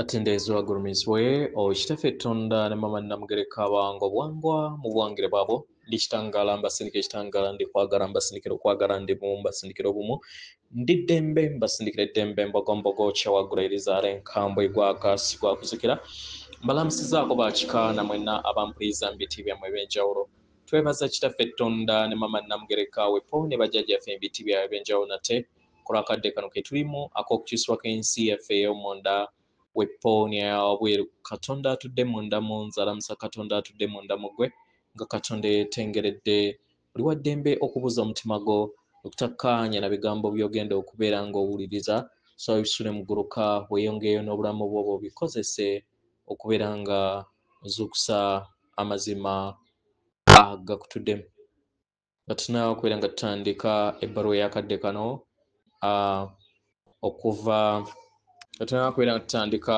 Atendezwa gurumizwe okitaffe Tonda ne mama Namugereka abango bwangwa mu bwangire bwabo ndikitangala mbasindikira ekitangala ndikwagala mbasindikira okwagala ndi bumu mbasindikira obumu ndiddembe mbasindikira eddembe mbogombogo kyawagula erizaala enkambwe gwakasi gwakuzikira mbalamusizaako bakika namwena abampuliriza mu biti byammwe ebyenjawulo twebaza kitaffe Tonda ne mama Namugereka wepo ne bajjajjaffe mu biti byabwe ebyenjawulo nate kulakadde kano ke tulimu ak'okukyusibwako ensi yaffe ey'ommunda weponia wabweru Katonda atudde munda mu nzalamusa Katonda atudde munda mu ggwe nga Katonda yeetengeredde buli wa ddembe okubuza omutima gwo okutakkaanya na bigambo by'ogenda okubeera ng'owuliriza so ebisule mu gguluka weeyongeeyo n'obulamu bwo bwobikozese okubeera nga ozuukusa amazima agakutuddemu nga tunaawe okubeera nga tutandika ebbaluwa ey'akadde kano okuva Katuna kwera tutandika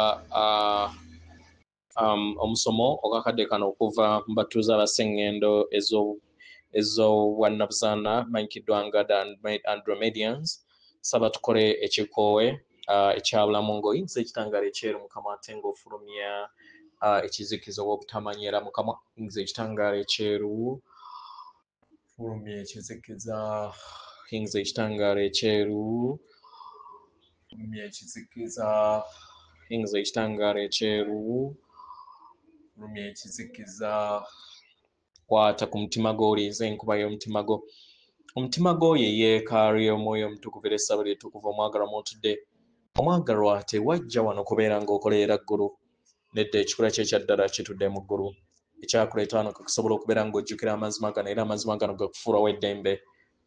omusomo ogwakadde kano okuva mu batuuze abasengendo ezo wannabuzaana manyikiddwa nga Andromedians saba tukole ekikoowe ekyabulamu ng'oyinza ekitangaala ekyeru mukama ate ng'ofulumya ekizikizo w'obutamanyira mukama yinza ekitangaala ekyeru fulumya ekizikiza yinza ekitangaala ekyeru ekizikiza yinza ekitangaala ekyeru lumya ekizikiza kwata ku mutima gwo oliiza enkuba y'omutima gwo omutima gwo ye yeekaalu y'omwoyo omutukuvu era essabo ly'ettukuvu omwagalwa mw'otudde omwagalwa tewajja wano kubeera ng'okoleera ggulu nedda ekikula kye ekya ddala kitudde mu ggulu ekyakuleeta wano kakusobola okubeera ng'ojjukira amazima gano era amazima gano gakufuulawo eddembe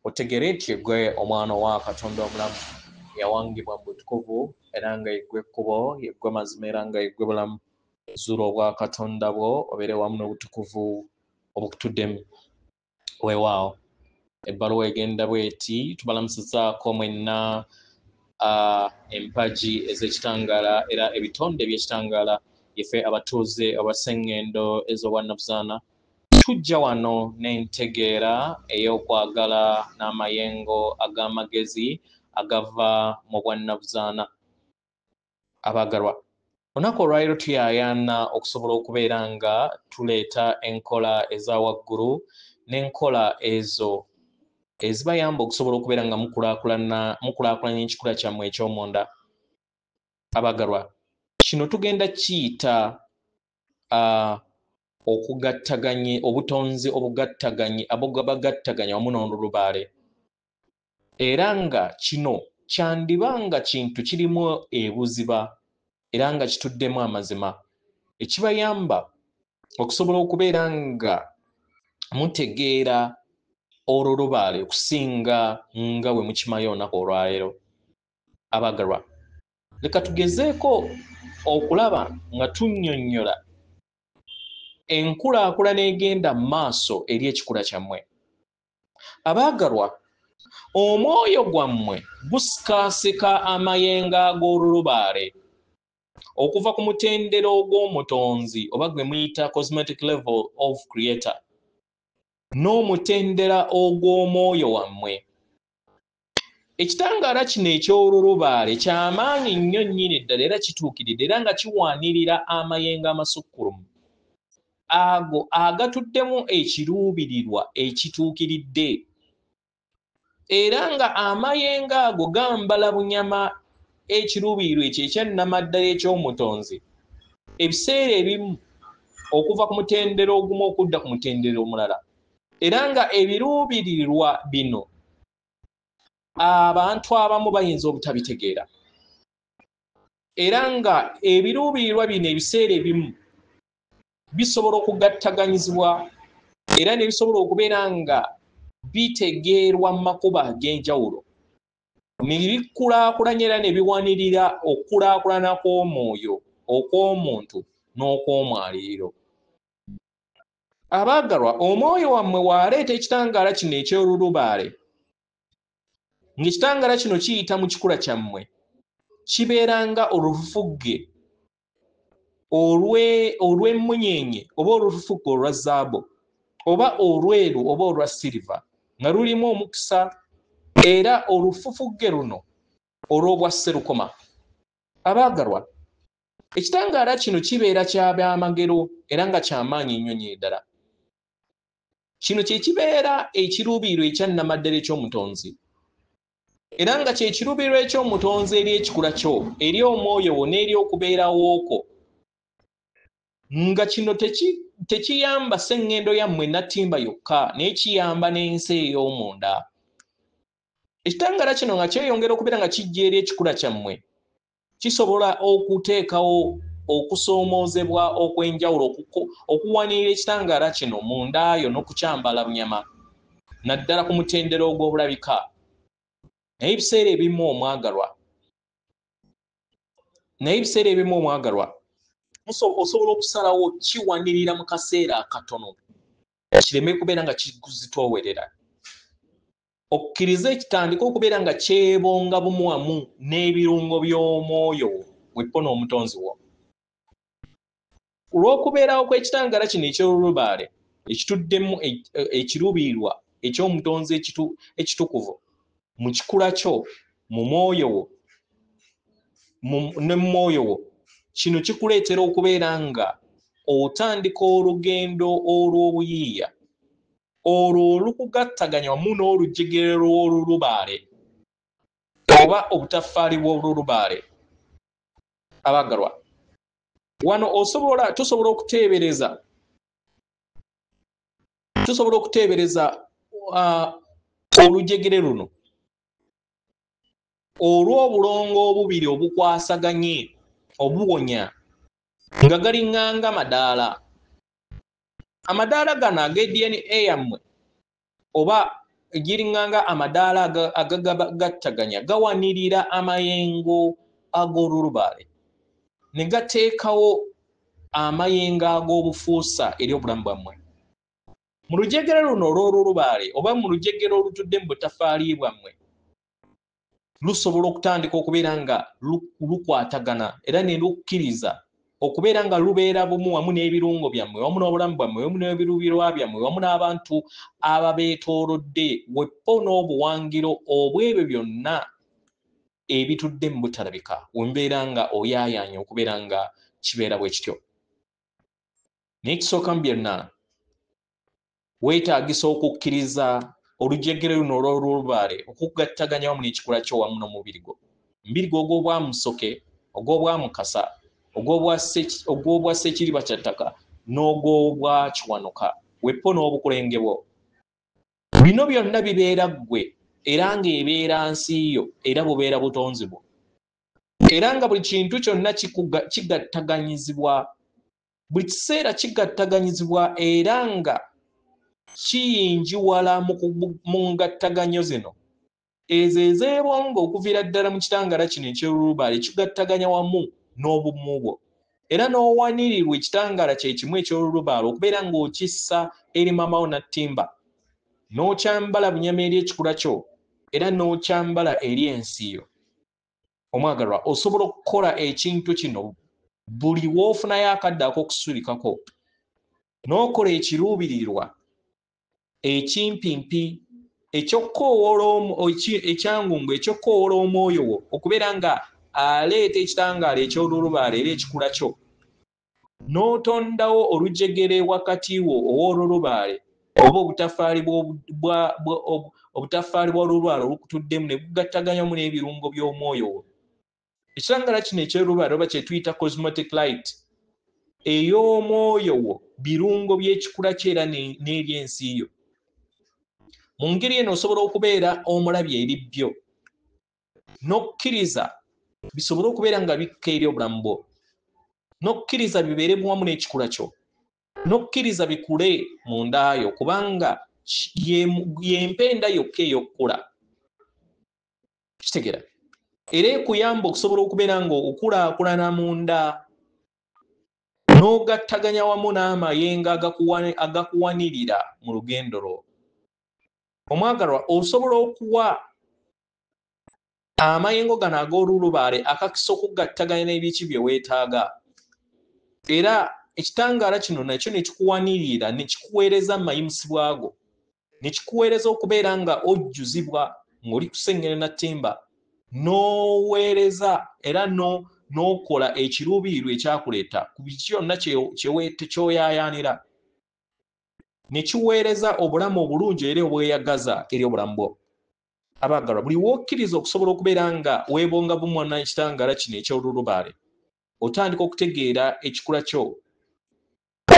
otegere nti gwe omwana wa Katonda omulamu yawangibwa mu butukuvu era nga yeggwe ekkubo yeggwe mazima era nga yeggwe bulamu zuula obwa Katonda bwo obeere wamu n'obutukuvu obukutuddemu weewaawo ebbaluwa egenda bweti tubalamusizaako mwenna empagi ez'ekitangaala era ebitonde by'ekitangaala ife abatuuze abasengendo ez'obwannabuzaana tujja wano n'entegeera ey'okwagala n'amayengo ag'amagezi agava mu bwannabuzaana abaagalwa olunaku olwaliro tuyaayaana okusobola okubeera nga tuleeta enkola eza waggulu n'enkola ezo ezibayamba okusobola okubeera nga mukulaakulanya ekikula kyammwe eky'omunda abaagalwa kino tugenda kiyita okugattaganye obutonzi obugattaganye abagagattaganya wamu n'olulubaale era nga kino kyandiba nga kintu kirimu ebuziba era nga kituddemu amazima ekibayamba okusobola okubeera nga mutegeera olulubaale okusinga nga bwe mukimayo olunaku olwaleero abaagalwa leka tugezeeko okulaba nga tunnyonnyola enkulaakulana egenda mu maaso eri ekikula kyammwe abaagalwa omwoyo gwammwe gusikaasika amayengo ag'olulubaale okuva ku mutendero ogw'omutonzi oba gwe muyita cosmetic level of creator n'omutendera ogw'omwoyo wammwe ekitangaala kino eky'olulubaale kyamaanyi nnyo nnyini ddala era kituukiridde era nga kiwaanirira amayengo amasukkulumu ago agatuddemu ekiruubirirwa ekituukiridde era nga amayengo ago gambala bunyama ekiruubirirwa ekyo ekyannamaddala eky'omutonzi ebiseera ebimu okuva ku mutendero ogumu okudda ku mutendero omulala era nga ebiruubirirwa bino abantu abamu bayinza obutabitegeera era nga ebiruubirirwa bino ebiseera ebimu bisobola okugattaganyizibwa era ne bisobola okubeera nga bitegeerwa mu makubo ag'enjawulo ne bikulaakulanya era ne biwanirira okukulaakulana kw'omwoyo okw'omuntu n'okw'omwaliiro abaagalwa omwoyo wammwe waaleeta ekitangaala kino eky'olulubaale ng'ekitangaala kino kiyita mu kikula kyammwe kibeera nga olufufugge olw'emmunyeenye oba olufufugge olwa zaabo oba olweru oba olwa siriva nga lulimu omukisa era olufufugge luno olw'obwa sserukoma abaagalwa Ekitangaala kino kibeera ky'abyamagero era nga ky'amaanyi ennyo ddala. Kino kye kibeera ekiruubiirwa ekyannamaddala eky'omutonzi. Era nga kye kiruubiirwa eky'omutonzi eri ekikula kyo, eri omwoyo wo n'eri okubeerawo kwo. Nga kino tekiyamba sseŋŋendo yammwe nattimba yokka, naye kiyamba n'ensi ey'omunda. Ekitangaala kino nga kyeyongera okubeera nga kijja eri ekikula kyammwe, kisobola okuteekawo okusoomoozebwa okw'enjawulo okuwanirira ekitangaala kino mu ndaayo n'okukyambala bunyama, naddala ku mutendera ogw'obulabika. Naye ebiseera ebimu omwagalwa, osobola okusalawo kiwanirira mu kaseera akatono, kireme kubeera nga kikuzitoowerera. Okkirize kitandika okubeera nga kyebonga bumu wamu n'ebirungo by'omwoyo weppo n'omutonzi wo. Olw'okubeerawo kw'ekitangaala kino eky'olulubaale ekituddemu ekiruubiirwa eky'omutonzi ekitukuvu mu kikula kyo, mu mwoyo wo ne mu mwoyo wo, kino kikuleetera okubeera nga otandika olugendo olw'obuyiiya olwo olukugattaganya wamu n'olujegere lw'olulubaale oba obutaffaali bw'olulubaale. Abaagalwa, wano tusobola okuteebereza olujegere luno olw'obulongo obubiri obukwasaganye obuwonya nga galinganga amadaala. Amadaala gano ag'DNA yammwe oba giringanga amadaala agagattaganya gawanirira amayengo ag'olulubaale ne gateekawo amayengo ag'obufuusa eri obulamu bwammwe. Mu lujegere luno olw'olulubaale oba mu lujegere olutudde mu butaffaali bwammwe, lusobola okutandika okubeera nga lukwatagana era ne lukkiriza okubeera nga lubeera bumu wamu n'ebirungo byammwe, wamu n'obulamu bwammwe, wamu n'ebiruubirwa byammwe, wamu n'abantu ababeetoolodde, weppo n'obuwangiro obw'ebyo byonna ebitudde mu butalabika, we mbeera nga oyaayaanya okubeera nga kibeera bwe kityo. Naye ekisooka mu byonna, weetaagisa okukkiriza olujegere luno olw'olulubaale okugattaganya wamu n'ekikula kyo wamu n'omubiri gwo. Omubiri gwo ogw'obwamusoke, ogw'obwamukasa, ogw'obwa ssekiriba kya ttaka n'ogw'obwa kiwanuka, weppo n'obukulenge bwo. Bino byonna bibeera ggwe era ng'ebeera nsi yo era bubeera butonzi bwo. Era nga buli kintu kyonna kigattaganyizibwa, buli kiseera kigattaganyizibwa era nga kiyinjiwala mu ngattaganyo zino ezo ezeebonga okuviira ddala mu kitangaala kino eky'olulubaale kigattaganya wamu n'obumu bwo, era n'owanirirwa ekitangaala kye kimu eky'olulubaale okubeera ng'okissa eri mamawo nattimba, n'okyambala bunyama eri ekikula kyo era n'okyambala eri ensi yo. Omwagalwa, osobola okukola ekintu kino buli w'ofunayo akadde ak'okusulikako, n'okola ekiruubirirwa ekimpimpi ekyangungu ekyokkowoola omwoyo wo okubeera nga aleeta ekitangaala eky'olulubaale era ekikula kyo, n'otondawo olujegere wakati wo ow'olulubaale oba obutaffaali bw'olulubaale olukutuddemu ne bugattaganyamu n'ebirungo by'omwoyo wo. Ekitangaala kino eky'olulubaale oba kye tuyita cosmetic light ey'omwoyo wo, birungo by'ekikula kyo era n'eby'ensi yo. Mu ngeri eno osobola okubeera omulabi eri byo, n'okkiriza bisobole okubeera nga bikka eri obulamu bwo, n'okkiriza bibeere wamu n'ekikula kyo, n'okkiriza bikule mu ndaayo kubanga y'empenda yokka ey'okkula. Kitegeera? Era ekuyamba okusobola okubeera nga okulaakulana mu nda n'ogattaganya wamu n'amayengo agakuwanirira mu lugendo lwo. Omwagalwa, osobola okuwa amayengo gano ag'olulubaale akakisa okugattaganya n'ebiki bye weetaaga, era ekitangaala kino nakyo ne kikuwanirira ne kikuweereza mu mayimusibwa go, ne kikuweereza okubeera nga ojjuzibwa ng'oli ku sseŋŋene nattimba, n'oweereza era n'okola ekiruubirirwa ekyakuleeta ku biki kyonna kyoyaayaanira ne kiweereza obulamu obulungi era obweyagaza eri obulamu bwo. Abaagalwa, buli wookkiriza okusobola okubeera nga weebonga bumwana ekitangaala kino eky'olulubaale, otandika okutegeera ekikula kyo,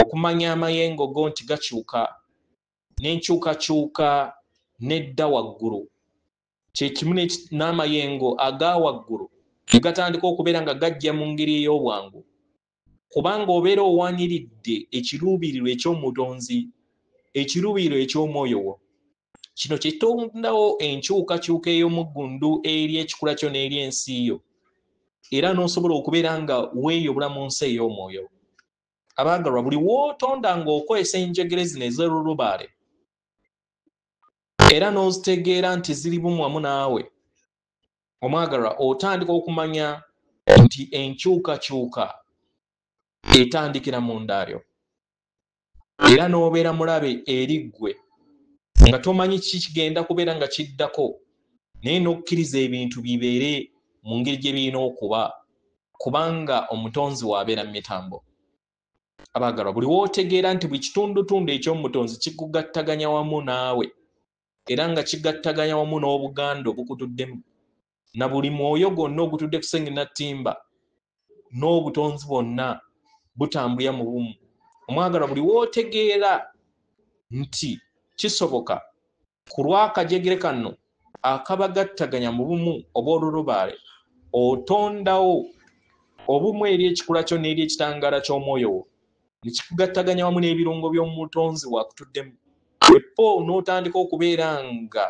okumanya amayengo go nti gakyuka n'enkyukakyuka n'edda waggulu, kye kimu n'amayengo aga waggulu ne gatandika okubeera nga gajja mu ngeri ey'obwangu, kubanga obeera owaaniridde ekiruubirirwa eky'omutonzi, ekiruubirirwa eky'omwoyo wo. Kino kitondawo enkyukakyuka ey'omuggundu eri ekikula kyo n'eri ensi yo, era n'osobola okubeera nga weeyobula mu nsi ey'omwoyo. Abaagalwa, buli w'otonda ng'okozesa enjegere zino ez'olulubaale era n'ozitegeera nti ziri bumu wamu naawe, omwagalwa, otandika okumanya nti enkyukakyuka etandikira mu ndayo, era n'obeera mulabe eri ggwe nga tomanyi kiki kigenda kubeera nga kiddako, naye n'okkiriza ebintu bibeere mu ngeri gye birina okuba, kubanga omutonzi w'abeera mu mitambo. Abaagalwa, buli w'otegeera nti buli kitundutundu eky'omutonzi kikugattaganya wamu naawe, era nga kigattaganya wamu n'obuganda obukutuddemu, na buli mwoyo gwonna ogutudde ku sengina ttimba n'obutonzi bwonna butambulira mu bumu. Omwagalwa, buli w'otegeera nti kisoboka ku lw'akajegere kano akabagattaganya mu bumu obw'olulubaale, otondawo obumu eri ekikula kyo n'eri ekitangaala ky'omwoyo wo, ne kikugattaganya wamu n'ebirungo by'omutonzi wakutuddemu. Eppo n'otandika okubeera nga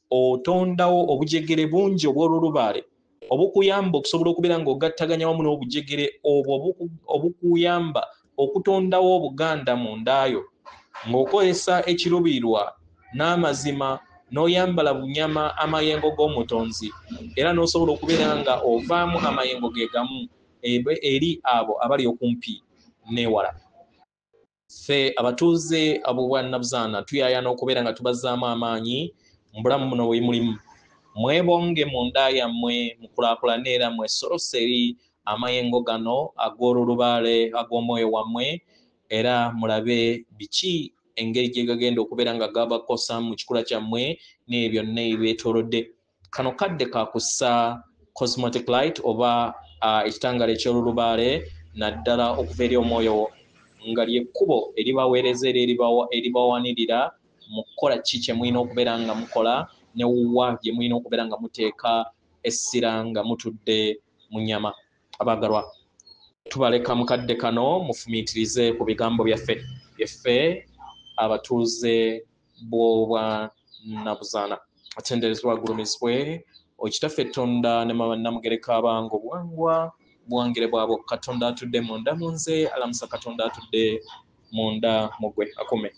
otondawo obujegere bungi obw'olulubaale obukuyamba okusobola okubeera ng'ogattaganya wamu n'obujegere obwo obukuyamba okutondawo obuganda mu ndaayo, ng'okozesa ekiruubirirwa n'amazima, n'oyambala bunyama amayengo g'omutonzi, era n'osobola okubeera nga ovaamu amayengo ge gamu eri abo abali okumpi n'ewala. Ffe abatuuze ab'obwa Nnabuzaana tuyaayana okubeera nga tubazzaamu amaanyi mu bulamu buno bwe mulimu. Mwebonge mu nda yammwe, mukulaakulane era mwesolose eri amayengo gano ag'olulubaale ag'omwoyo wammwe, era mulabe biki engeri gye gagenda okubeera nga gabakosa mu kikula kyammwe n'ebyo byonna ebibeetoolodde. Kano kadde kakussa cosmetic light oba ekitangaala eky'olulubaale, naddala okuva eri omwoyo nga lyekkubo eribaweereza era eribawanirira mu kukola ki kye mulina okubeera nga mukola, ne wuwa gye mulina okubeera nga muteeka essira nga mutudde mu nnyama. Abaagalwa, tubaleka mu kadde kano mufumiitirize ku bigambo byaffe abatuuze b'obwa Nnabuzaana. Atenderezebwa agulumizibwe Okitaffe Tonda ne Namugereka abange obuwangwa buwangire bwabo. Katonda atudde munda mu nze, alamusa Katonda atudde munda mu gwe. Akume.